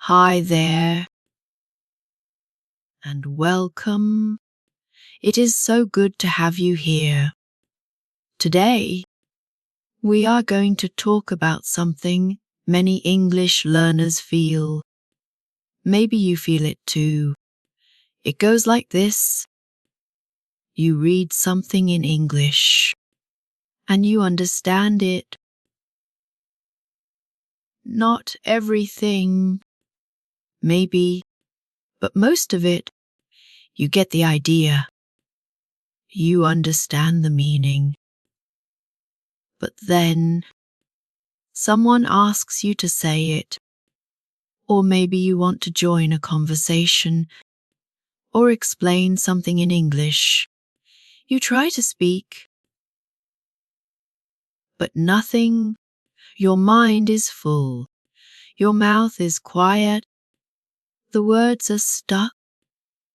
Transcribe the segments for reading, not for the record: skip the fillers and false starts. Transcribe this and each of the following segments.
Hi there, and welcome. It is so good to have you here. Today, we are going to talk about something many English learners feel. Maybe you feel it too. It goes like this. You read something in English, and you understand it. Not everything, maybe, but most of it. You get the idea. You understand the meaning. But then, someone asks you to say it, or maybe you want to join a conversation, or explain something in English. You try to speak, but nothing. Your mind is full. Your mouth is quiet. The words are stuck,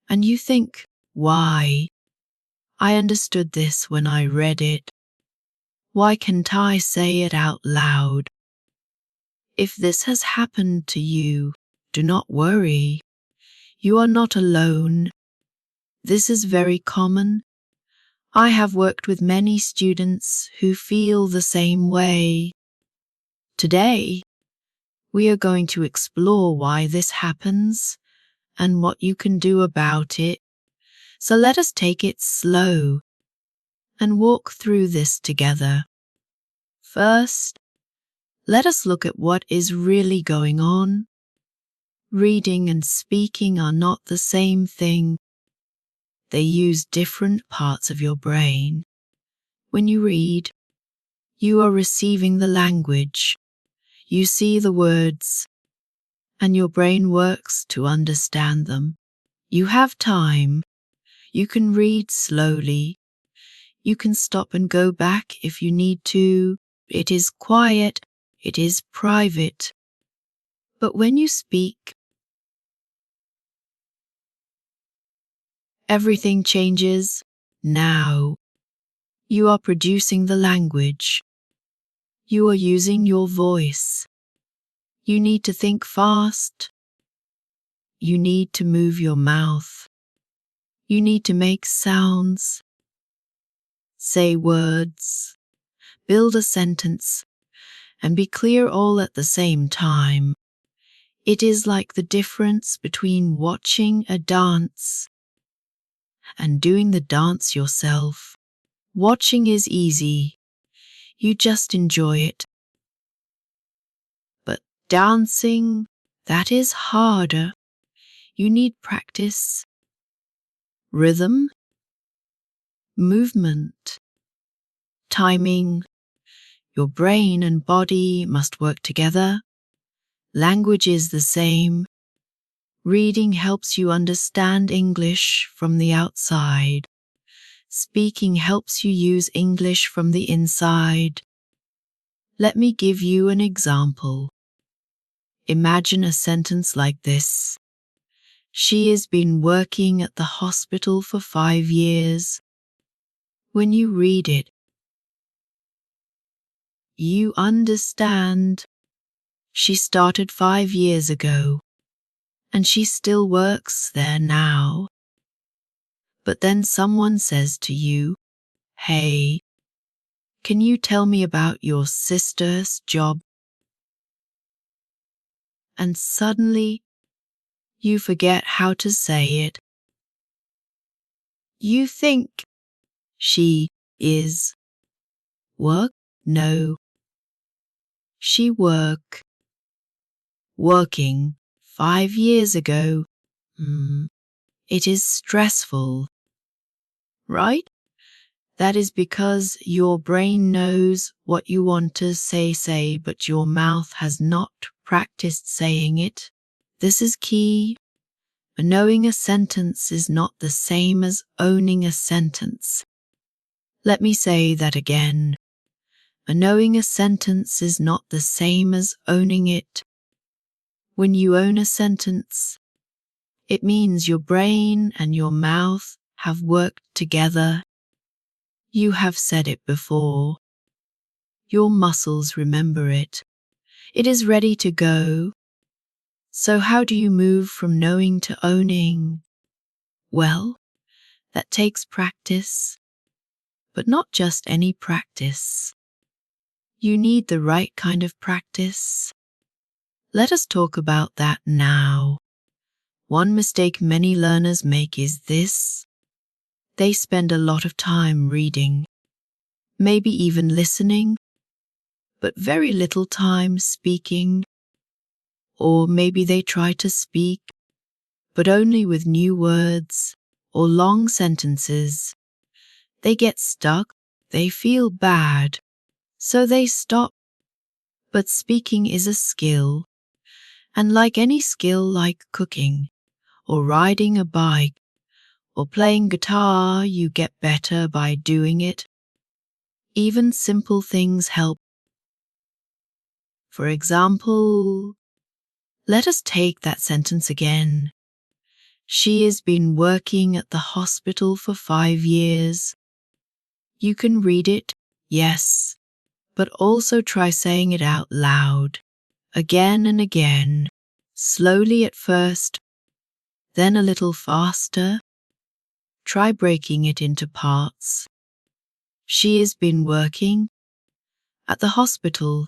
and you think, why? I understood this when I read it. Why can't I say it out loud? If this has happened to you, do not worry. You are not alone. This is very common. I have worked with many students who feel the same way. Today, we are going to explore why this happens and what you can do about it. So let us take it slow and walk through this together. First, let us look at what is really going on. Reading and speaking are not the same thing. They use different parts of your brain. When you read, you are receiving the language. You see the words, and your brain works to understand them. You have time. You can read slowly. You can stop and go back if you need to. It is quiet. It is private. But when you speak, everything changes. Now, you are producing the language. You are using your voice. You need to think fast. You need to move your mouth. You need to make sounds. Say words. Build a sentence. And be clear all at the same time. It is like the difference between watching a dance and doing the dance yourself. Watching is easy. You just enjoy it. But dancing, that is harder. You need practice, rhythm, movement, timing. Your brain and body must work together. Language is the same. Reading helps you understand English from the outside. Speaking helps you use English from the inside. Let me give you an example. Imagine a sentence like this. She has been working at the hospital for 5 years. When you read it, you understand. She started 5 years ago, and she still works there now. But then someone says to you, "Hey, can you tell me about your sister's job?" And suddenly, you forget how to say it. You think, she is work? No. She working 5 years ago. It is stressful, right? That is because your brain knows what you want to say, but your mouth has not practiced saying it. This is key. Knowing a sentence is not the same as owning a sentence. Let me say that again. Knowing a sentence is not the same as owning it. When you own a sentence, it means your brain and your mouth have worked together. You have said it before. Your muscles remember it. It is ready to go. So how do you move from knowing to owning? Well, that takes practice, but not just any practice. You need the right kind of practice. Let us talk about that now. One mistake many learners make is this. They spend a lot of time reading, maybe even listening, but very little time speaking. Or maybe they try to speak, but only with new words or long sentences. They get stuck, they feel bad, so they stop. But speaking is a skill, and like any skill like cooking, or riding a bike, or playing guitar, you get better by doing it. Even simple things help. For example, let us take that sentence again. She has been working at the hospital for 5 years. You can read it, yes, but also try saying it out loud, again and again, slowly at first, then a little faster. Try breaking it into parts. She has been working at the hospital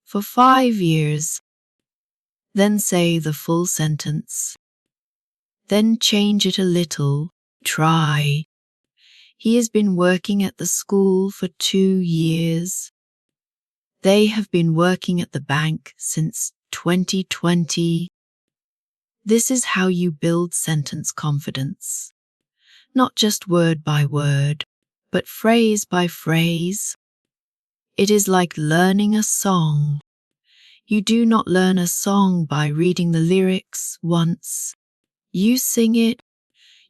for 5 years. Then say the full sentence. Then change it a little. Try. He has been working at the school for 2 years. They have been working at the bank since 2020. This is how you build sentence confidence. Not just word by word, but phrase by phrase. It is like learning a song. You do not learn a song by reading the lyrics once. You sing it,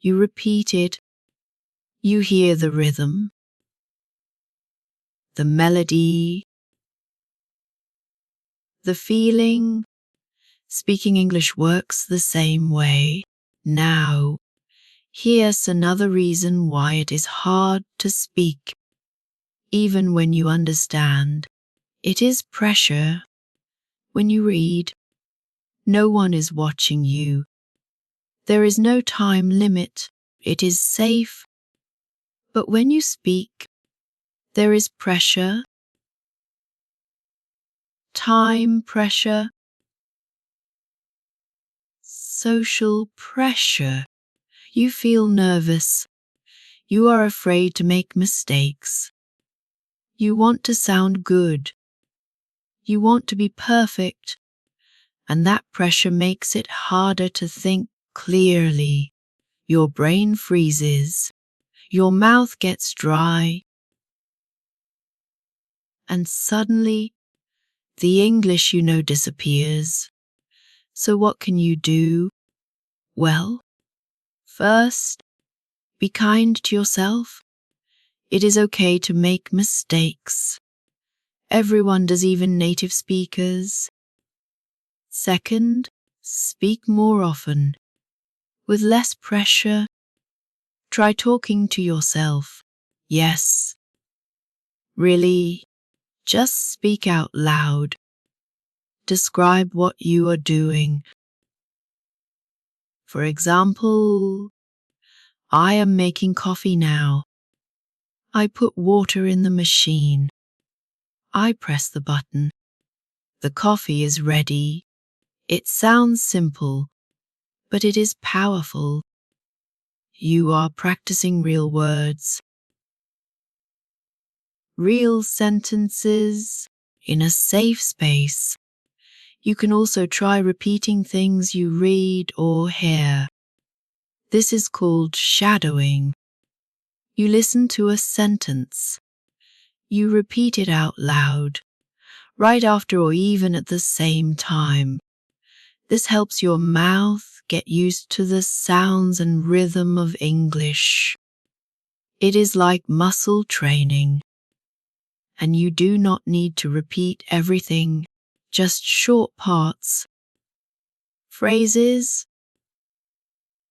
you repeat it, you hear the rhythm, the melody, the feeling. Speaking English works the same way. Now, here's another reason why it is hard to speak. Even when you understand, it is pressure. When you read, no one is watching you. There is no time limit. It is safe. But when you speak, there is pressure. Time pressure. Social pressure. You feel nervous. You are afraid to make mistakes. You want to sound good. You want to be perfect. And that pressure makes it harder to think clearly. Your brain freezes. Your mouth gets dry. And suddenly, the English you know disappears. So what can you do? Well, first, be kind to yourself. It is okay to make mistakes. Everyone does, even native speakers. Second, speak more often. With less pressure. Try talking to yourself. Yes. Really, just speak out loud. Describe what you are doing. For example, I am making coffee now. I put water in the machine. I press the button. The coffee is ready. It sounds simple, but it is powerful. You are practicing real words, real sentences in a safe space. You can also try repeating things you read or hear. This is called shadowing. You listen to a sentence. You repeat it out loud, right after or even at the same time. This helps your mouth get used to the sounds and rhythm of English. It is like muscle training. And you do not need to repeat everything, just short parts. Phrases,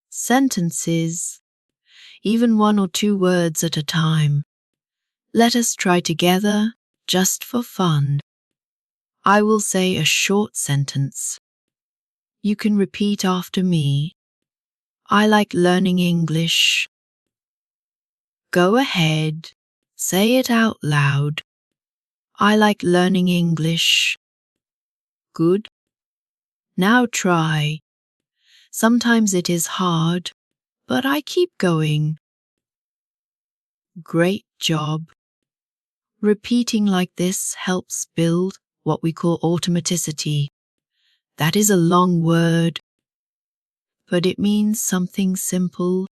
sentences, even 1 or 2 words at a time. Let us try together, just for fun. I will say a short sentence. You can repeat after me. I like learning English. Go ahead. Say it out loud. I like learning English. Good. Now try. Sometimes it is hard, but I keep going. Great job. Repeating like this helps build what we call automaticity. That is a long word, but it means something simple,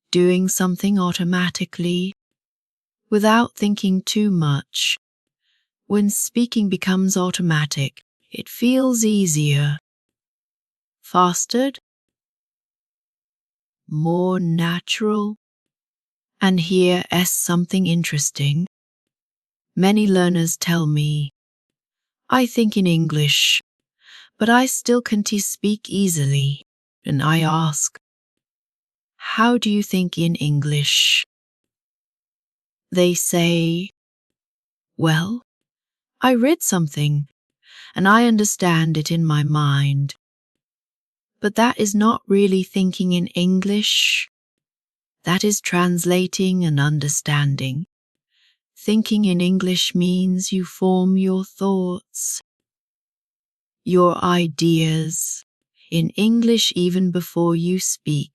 doing something automatically, without thinking too much. When speaking becomes automatic, it feels easier, faster, more natural. And here is something interesting. Many learners tell me, I think in English, but I still can't speak easily. And I ask, how do you think in English? They say, well, I read something and I understand it in my mind. But that is not really thinking in English. That is translating and understanding. Thinking in English means you form your thoughts, your ideas, in English even before you speak.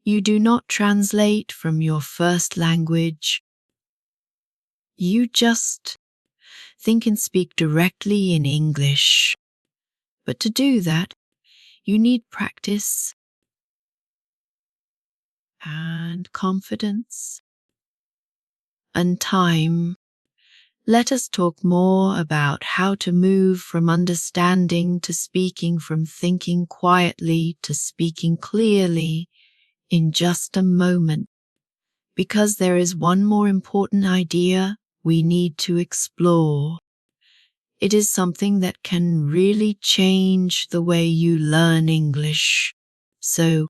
You do not translate from your first language. You just think and speak directly in English. But to do that, you need practice and confidence and time. Let us talk more about how to move from understanding to speaking, from thinking quietly to speaking clearly in just a moment, because there is one more important idea we need to explore. It is something that can really change the way you learn English. So,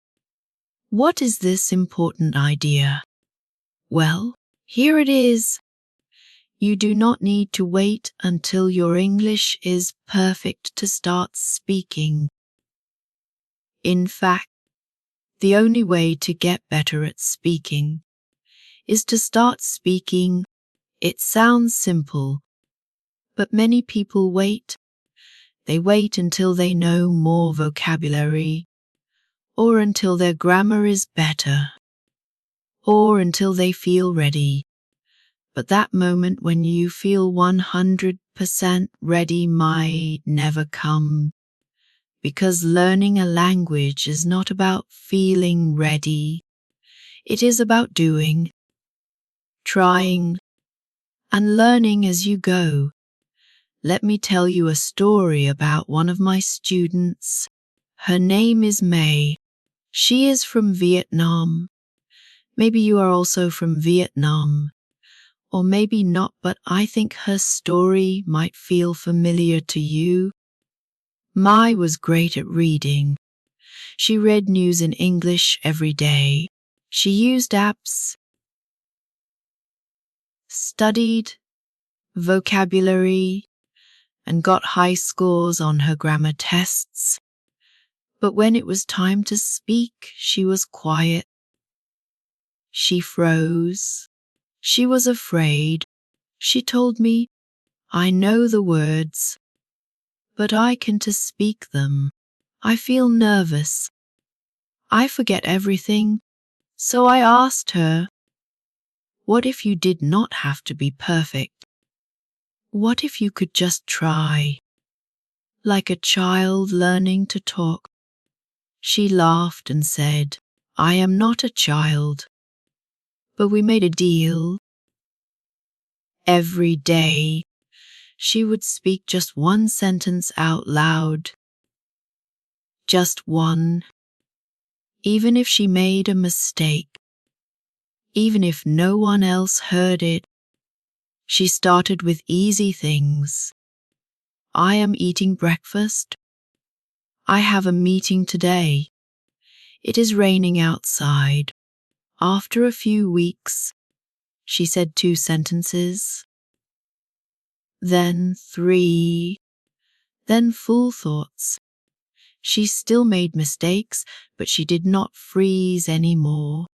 what is this important idea? Well, here it is. You do not need to wait until your English is perfect to start speaking. In fact, the only way to get better at speaking is to start speaking. It sounds simple, but many people wait. They wait until they know more vocabulary, or until their grammar is better, or until they feel ready. But that moment when you feel 100% ready might never come, because learning a language is not about feeling ready. It is about doing, trying, and learning as you go. Let me tell you a story about one of my students. Her name is May. She is from Vietnam. Maybe you are also from Vietnam. Or maybe not, but I think her story might feel familiar to you. Mai was great at reading. She read news in English every day. She used apps, studied vocabulary, and got high scores on her grammar tests. But when it was time to speak, she was quiet. She froze. She was afraid. She told me, I know the words, but I can't speak them. I feel nervous. I forget everything. So I asked her, what if you did not have to be perfect? What if you could just try? Like a child learning to talk. She laughed and said, I am not a child. But we made a deal. Every day, she would speak just one sentence out loud. Just one. Even if she made a mistake. Even if no one else heard it. She started with easy things. I am eating breakfast. I have a meeting today. It is raining outside. After a few weeks, she said 2 sentences. Then 3. Then full thoughts. She still made mistakes, but she did not freeze anymore.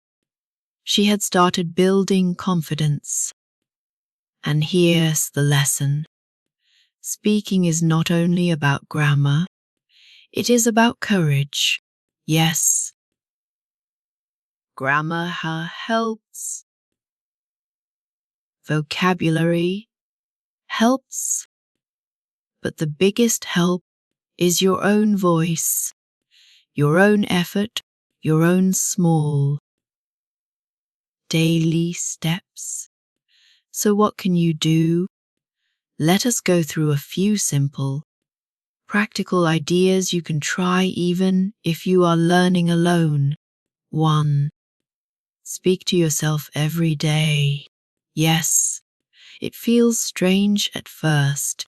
She had started building confidence. And here's the lesson. Speaking is not only about grammar, it is about courage. Yes, grammar helps. Vocabulary helps. But the biggest help is your own voice, your own effort, your own small, daily steps. So what can you do? Let us go through a few simple, practical ideas you can try even if you are learning alone. 1. Speak to yourself every day. Yes, it feels strange at first,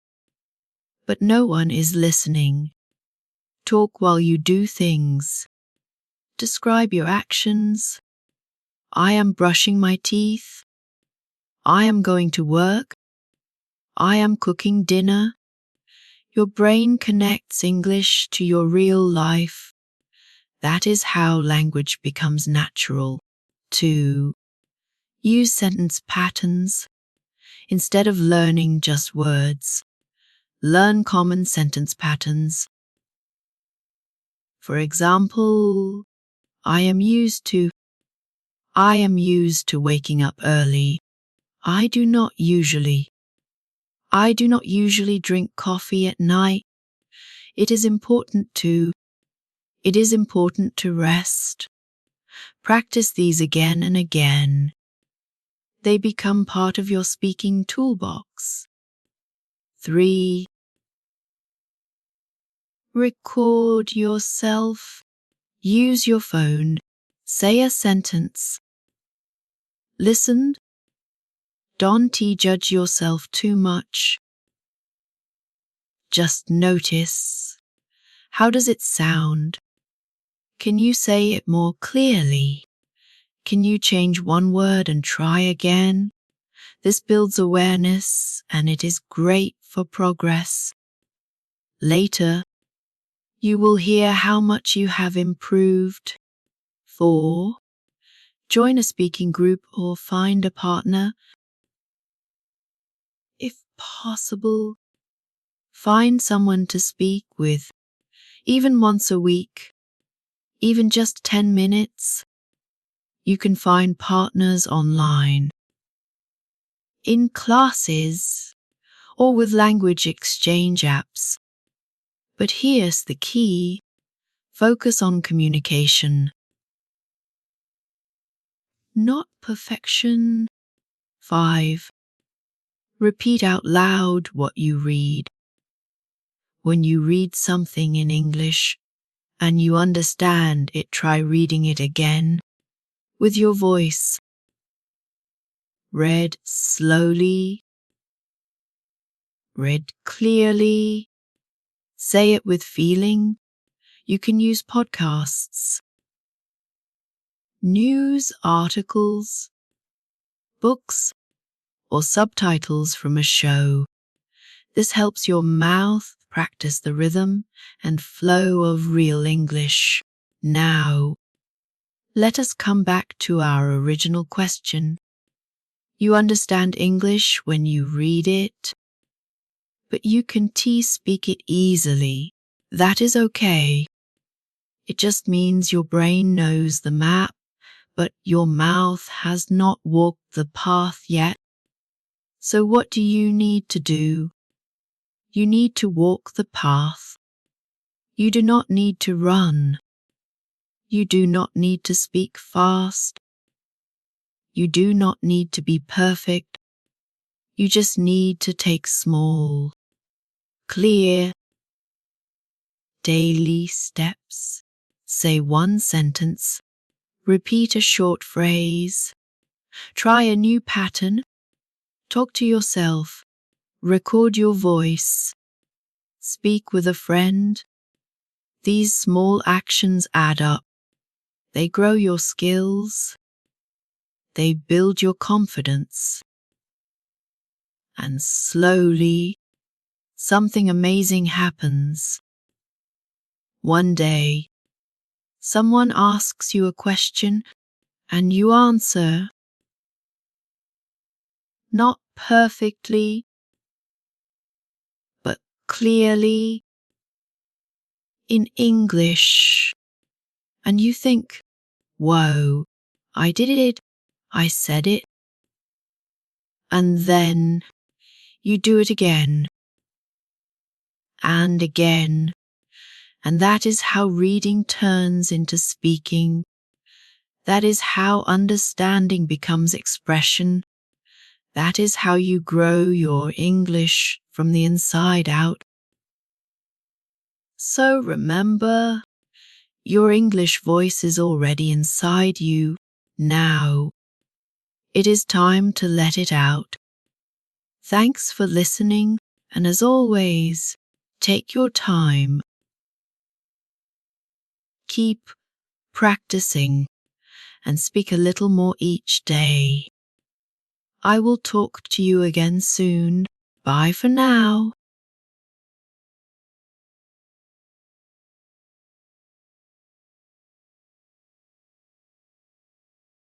but no one is listening. Talk while you do things. Describe your actions. I am brushing my teeth. I am going to work. I am cooking dinner. Your brain connects English to your real life. That is how language becomes natural. 2. Use sentence patterns. Instead of learning just words, learn common sentence patterns. For example, I am used to waking up early. I do not usually drink coffee at night. It is important to rest. Practice these again and again. They become part of your speaking toolbox. 3. Record yourself. Use your phone. Say a sentence. Listen. Don't judge yourself too much. Just notice. How does it sound? Can you say it more clearly? Can you change one word and try again? This builds awareness and it is great for progress. Later, you will hear how much you have improved. 4. Join a speaking group or find a partner. If possible, find someone to speak with, even once a week, even just 10 minutes. You can find partners online, in classes, or with language exchange apps. But here's the key. Focus on communication, not perfection. 5. Repeat out loud what you read. When you read something in English and you understand it, try reading it again with your voice. Read slowly. Read clearly. Say it with feeling. You can use podcasts, news articles, books, or subtitles from a show. This helps your mouth practice the rhythm and flow of real English. Now, let us come back to our original question. You understand English when you read it, but you can speak it easily. That is okay. It just means your brain knows the map, but your mouth has not walked the path yet. So what do you need to do? You need to walk the path. You do not need to run. You do not need to speak fast. You do not need to be perfect. You just need to take small, clear, daily steps. Say one sentence. Repeat a short phrase. Try a new pattern. Talk to yourself. Record your voice. Speak with a friend. These small actions add up. They grow your skills. They build your confidence. And slowly, something amazing happens. One day, someone asks you a question and you answer. Not perfectly, but clearly in English. And you think, whoa, I did it, I said it. And then you do it again and again. And that is how reading turns into speaking. That is how understanding becomes expression. That is how you grow your English from the inside out. So remember, your English voice is already inside you now. It is time to let it out. Thanks for listening, and as always, take your time. Keep practicing and speak a little more each day. I will talk to you again soon. Bye for now.